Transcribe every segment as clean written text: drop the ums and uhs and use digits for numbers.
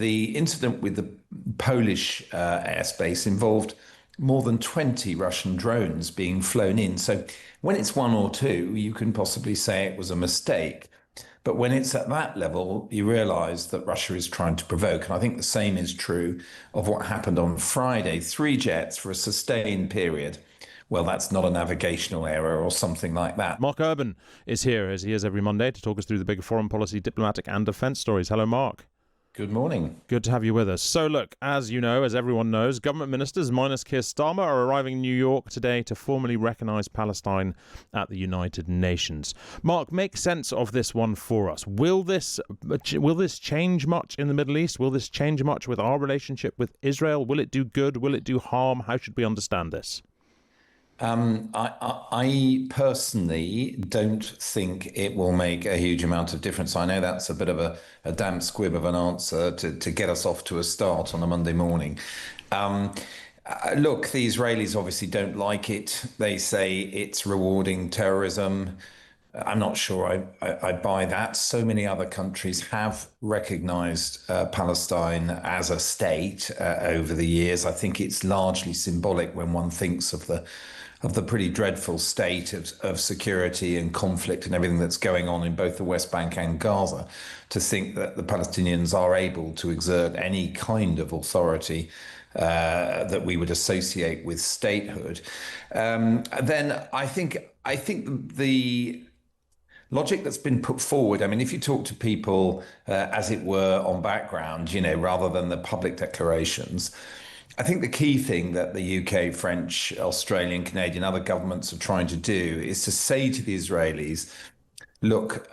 the incident with the Polish airspace involved more than 20 Russian drones being flown in. So when it's one or two, you can possibly say it was a mistake. But when it's at that level, you realize that Russia is trying to provoke. And I think the same is true of what happened on Friday. Three jets for a sustained period. Well, that's not a navigational error or something like that. Mark Urban is here, as he is every Monday, to talk us through the big foreign policy, diplomatic and defence stories. Hello, Mark. Good morning. Good to have you with us. So look, as you know, as everyone knows, government ministers minus Keir Starmer are arriving in New York today to formally recognise Palestine at the United Nations. Mark, make sense of this one for us. Will this change much in the Middle East? Will this change much with our relationship with Israel? Will it do good? Will it do harm? How should we understand this? I personally don't think it will make a huge amount of difference. I know that's a bit of a damp squib of an answer to get us off to a start on a Monday morning. Look, the Israelis obviously don't like it. They say it's rewarding terrorism. I'm not sure I buy that. So many other countries have recognized Palestine as a state over the years. I think it's largely symbolic when one thinks of the pretty dreadful state of security and conflict and everything that's going on in both the West Bank and Gaza, to think that the Palestinians are able to exert any kind of authority that we would associate with statehood. Then I think the logic that's been put forward, I mean, if you talk to people, as it were, on background, rather than the public declarations, I think the key thing that the UK, French, Australian, Canadian, other governments are trying to do is to say to the Israelis, look,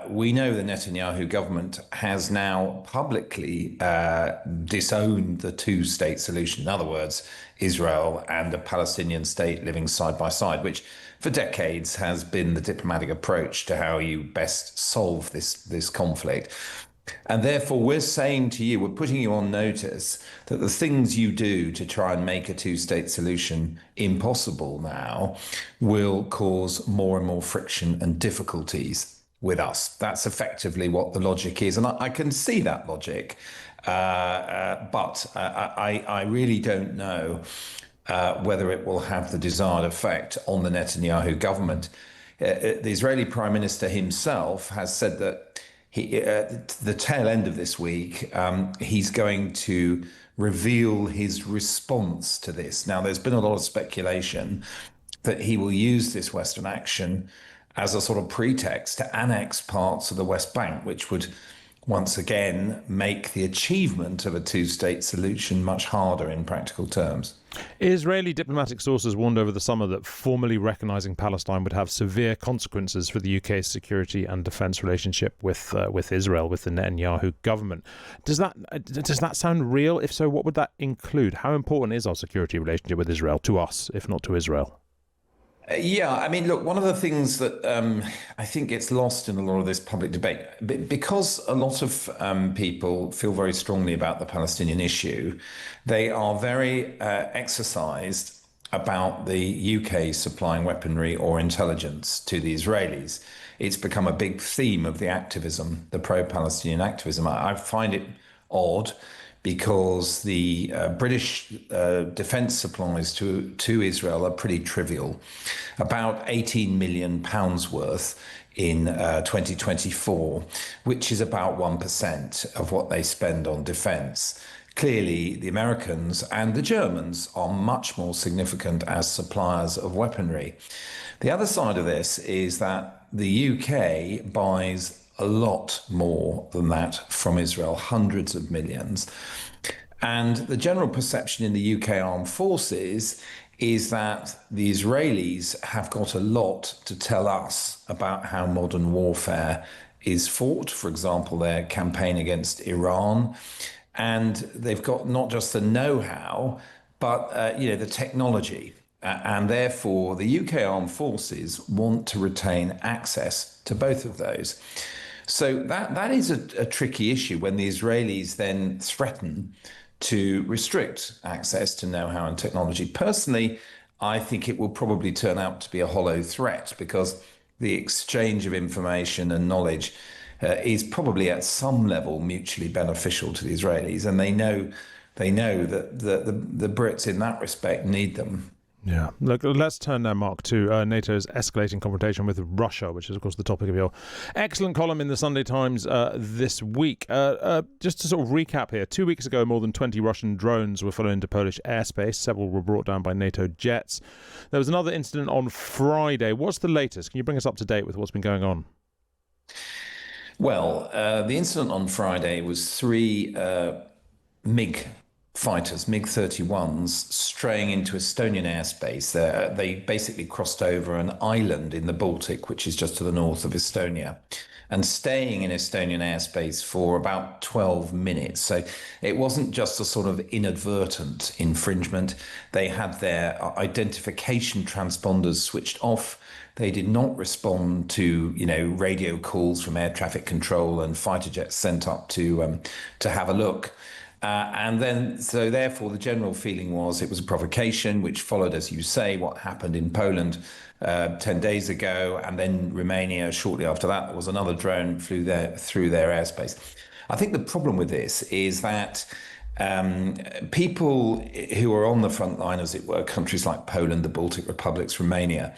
we know the Netanyahu government has now publicly disowned the two-state solution. In other words, Israel and a Palestinian state living side by side, which for decades has been the diplomatic approach to how you best solve this conflict. And therefore, we're saying to you, we're putting you on notice that the things you do to try and make a two-state solution impossible now will cause more and more friction and difficulties with us. That's effectively what the logic is. And I can see that logic, but I really don't know whether it will have the desired effect on the Netanyahu government. The Israeli Prime Minister himself has said that the tail end of this week, he's going to reveal his response to this. Now, there's been a lot of speculation that he will use this Western action as a sort of pretext to annex parts of the West Bank, which would once again make the achievement of a two-state solution much harder in practical terms. Israeli diplomatic sources warned over the summer that formally recognising Palestine would have severe consequences for the UK's security and defence relationship with Israel, with the Netanyahu government. Does that sound real? If so, what would that include? How important is our security relationship with Israel to us, if not to Israel? Yeah, I mean, look, one of the things that I think gets lost in a lot of this public debate, because a lot of people feel very strongly about the Palestinian issue, they are very exercised about the UK supplying weaponry or intelligence to the Israelis. It's become a big theme of the activism, the pro-Palestinian activism. I find it odd, because the British defence supplies to Israel are pretty trivial. About £18 million worth in 2024, which is about 1% of what they spend on defence. Clearly, the Americans and the Germans are much more significant as suppliers of weaponry. The other side of this is that the UK buys a lot more than that from Israel, hundreds of millions. And the general perception in the UK armed forces is that the Israelis have got a lot to tell us about how modern warfare is fought. For example, their campaign against Iran. And they've got not just the know-how, but the technology. And therefore, the UK armed forces want to retain access to both of those. So that is a tricky issue when the Israelis then threaten to restrict access to know-how and technology. Personally, I think it will probably turn out to be a hollow threat, because the exchange of information and knowledge is probably at some level mutually beneficial to the Israelis, and they know that the Brits in that respect need them. Yeah. Look, let's turn now, Mark, to NATO's escalating confrontation with Russia, which is, of course, the topic of your excellent column in the Sunday Times this week. Just to sort of recap here, 2 weeks ago, more than 20 Russian drones were flown into Polish airspace. Several were brought down by NATO jets. There was another incident on Friday. What's the latest? Can you bring us up to date with what's been going on? Well, the incident on Friday was three MiG fighters, MiG-31s, straying into Estonian airspace. They basically crossed over an island in the Baltic, which is just to the north of Estonia, and staying in Estonian airspace for about 12 minutes. So it wasn't just a sort of inadvertent infringement. They had their identification transponders switched off. They did not respond to, radio calls from air traffic control and fighter jets sent up to have a look. So therefore, the general feeling was it was a provocation, which followed, as you say, what happened in Poland 10 days ago, and then Romania shortly after that. There was another drone flew through their airspace. I think the problem with this is that people who are on the front line, as it were, countries like Poland, the Baltic republics, Romania,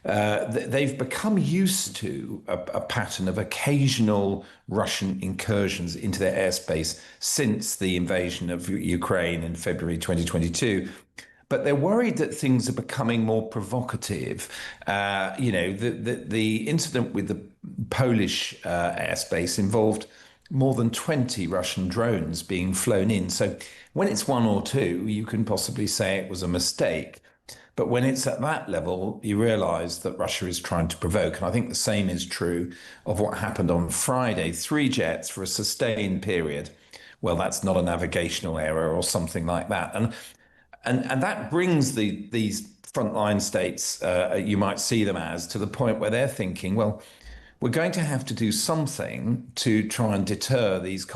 they've become used to a pattern of occasional Russian incursions into their airspace since the invasion of Ukraine in February 2022. But they're worried that things are becoming more provocative. The incident with the Polish airspace involved more than 20 Russian drones being flown in. So when it's one or two, you can possibly say it was a mistake. But when it's at that level, you realize that Russia is trying to provoke. And I think the same is true of what happened on Friday. 3 jets for a sustained period. Well, that's not a navigational error or something like that. And that brings these frontline states, you might see them as, to the point where they're thinking, well, we're going to have to do something to try and deter these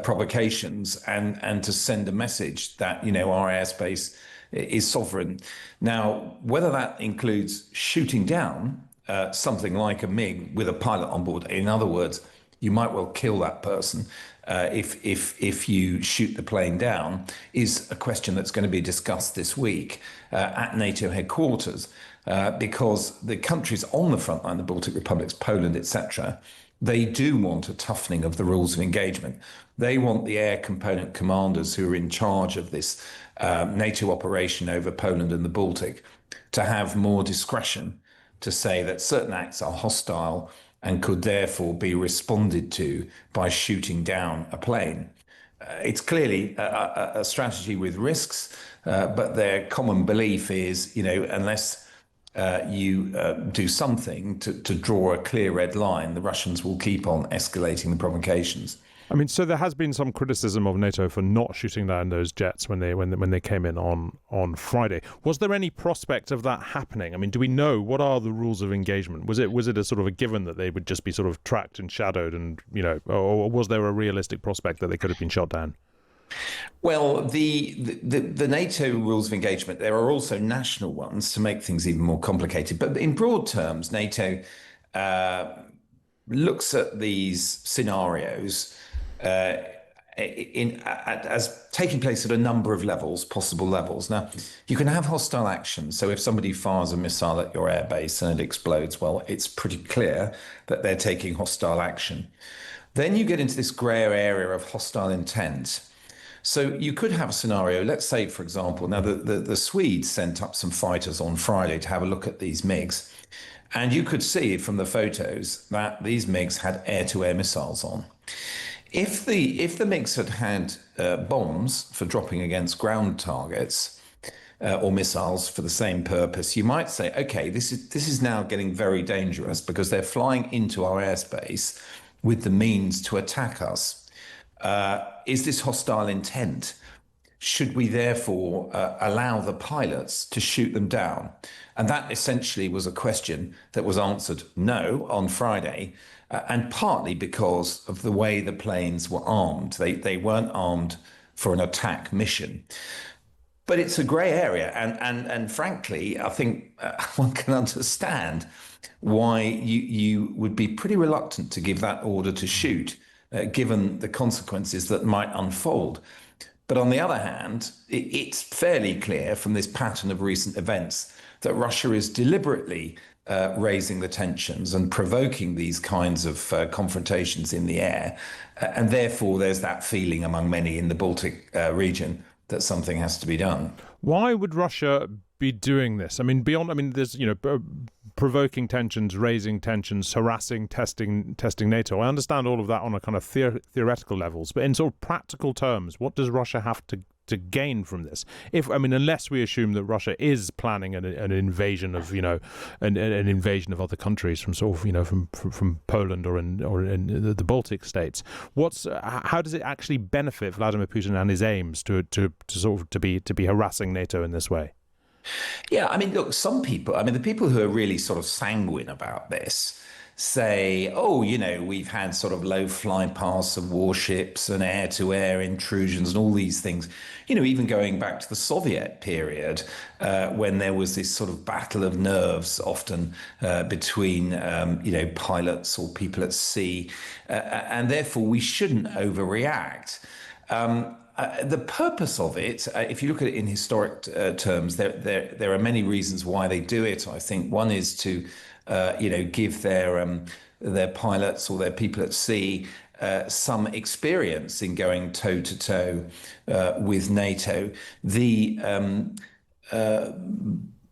provocations and to send a message that, our airspace is sovereign. Now, whether that includes shooting down something like a MiG with a pilot on board, in other words, you might well kill that person if you shoot the plane down, is a question that's going to be discussed this week at NATO headquarters, because the countries on the front line, the Baltic republics, Poland, etc., they do want a toughening of the rules of engagement. They want the air component commanders who are in charge of this NATO operation over Poland and the Baltic to have more discretion to say that certain acts are hostile and could therefore be responded to by shooting down a plane. It's clearly a strategy with risks, but their common belief is, unless you do something to draw a clear red line, the Russians will keep on escalating the provocations. I mean, so there has been some criticism of NATO for not shooting down those jets when they came in on Friday. Was there any prospect of that happening? I mean, do we know what are the rules of engagement? Was it a sort of a given that they would just be sort of tracked and shadowed, and or was there a realistic prospect that they could have been shot down? Well, the NATO rules of engagement, there are also national ones to make things even more complicated. But in broad terms, NATO looks at these scenarios as taking place at a number of possible levels. Now, you can have hostile action. So if somebody fires a missile at your airbase and it explodes, well, it's pretty clear that they're taking hostile action. Then you get into this grey area of hostile intent. So you could have a scenario, let's say, for example, now the Swedes sent up some fighters on Friday to have a look at these MiGs. And you could see from the photos that these MiGs had air-to-air missiles on. If the MiGs had bombs for dropping against ground targets or missiles for the same purpose, you might say, okay, this is now getting very dangerous because they're flying into our airspace with the means to attack us. Is this hostile intent? Should we therefore allow the pilots to shoot them down? And that essentially was a question that was answered no on Friday, and partly because of the way the planes were armed. They weren't armed for an attack mission. But it's a grey area, and frankly, I think one can understand why you would be pretty reluctant to give that order to shoot, given the consequences that might unfold. But on the other hand, it's fairly clear from this pattern of recent events that Russia is deliberately raising the tensions and provoking these kinds of confrontations in the air. And therefore, there's that feeling among many in the Baltic region that something has to be done. Why would Russia be doing this? I mean, there's, provoking tensions, raising tensions, harassing, testing NATO. I understand all of that on a kind of theoretical levels, but in sort of practical terms, what does Russia have to gain from this? Unless we assume that Russia is planning an invasion of, an invasion of other countries from sort of, from Poland or in the Baltic states. How does it actually benefit Vladimir Putin and his aims to sort of to be harassing NATO in this way? Yeah, I mean, look, some people, the people who are really sort of sanguine about this say, oh, we've had sort of low fly paths of warships and air to air intrusions and all these things, even going back to the Soviet period, when there was this sort of battle of nerves often between, pilots or people at sea. And therefore, we shouldn't overreact. The purpose of it, if you look at it in historic terms, there are many reasons why they do it. I think one is to, give their pilots or their people at sea some experience in going toe to toe with NATO. The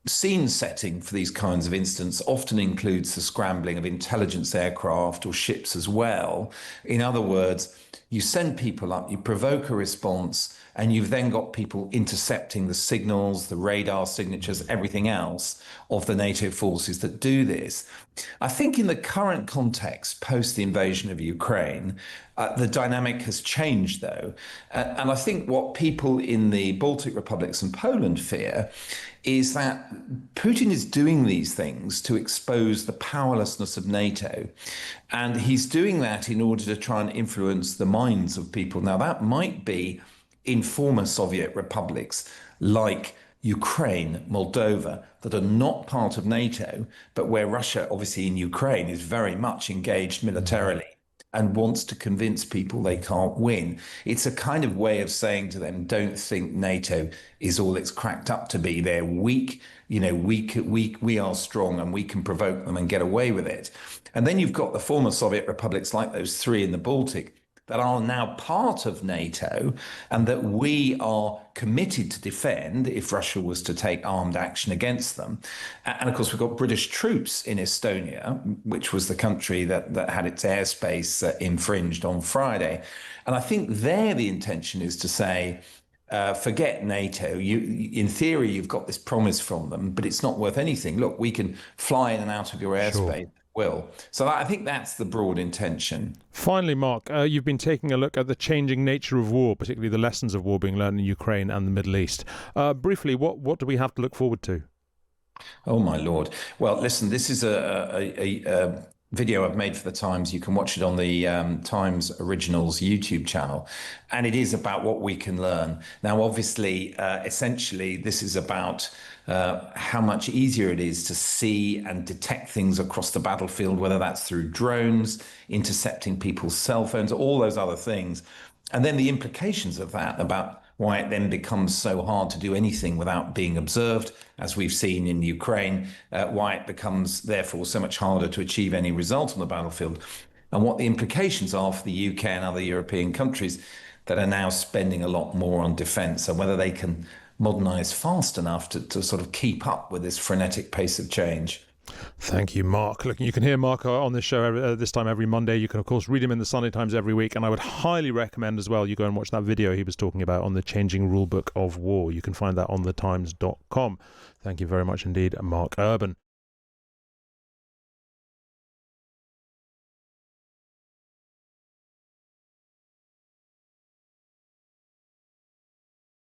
scene setting for these kinds of incidents often includes the scrambling of intelligence aircraft or ships as well. In other words, you send people up, you provoke a response, and you've then got people intercepting the signals, the radar signatures, everything else of the NATO forces that do this. I think in the current context, post the invasion of Ukraine, the dynamic has changed, though. And I think what people in the Baltic republics and Poland fear is that Putin is doing these things to expose the powerlessness of NATO. And he's doing that in order to try and influence the minds of people. Now, that might be in former Soviet republics like Ukraine, Moldova, that are not part of NATO, but where Russia, obviously in Ukraine, is very much engaged militarily and wants to convince people they can't win. It's a kind of way of saying to them, don't think NATO is all it's cracked up to be. They're weak, we are strong and we can provoke them and get away with it. And then you've got the former Soviet republics like those three in the Baltic that are now part of NATO and that we are committed to defend if Russia was to take armed action against them. And of course, we've got British troops in Estonia, which was the country that had its airspace infringed on Friday. And I think there the intention is to say, forget NATO. In theory, you've got this promise from them, but it's not worth anything. Look, we can fly in and out of your airspace. Sure. So I think that's the broad intention. Finally, Mark, you've been taking a look at the changing nature of war, particularly the lessons of war being learned in Ukraine and the Middle East. Briefly, what do we have to look forward to? Oh, my Lord. Well, listen, this is a video I've made for the Times. You can watch it on the Times Originals YouTube channel. And it is about what we can learn. Now, obviously, essentially, this is about how much easier it is to see and detect things across the battlefield, whether that's through drones, intercepting people's cell phones, all those other things. And then the implications of that about why it then becomes so hard to do anything without being observed, as we've seen in Ukraine, why it becomes therefore so much harder to achieve any result on the battlefield, and what the implications are for the UK and other European countries that are now spending a lot more on defence, and whether they can modernize fast enough to sort of keep up with this frenetic pace of change. Thank you, Mark. Look, you can hear Mark on this show this time every Monday. You can, of course, read him in the Sunday Times every week. And I would highly recommend as well you go and watch that video he was talking about on the changing rulebook of war. You can find that on thetimes.com. Thank you very much indeed, Mark Urban.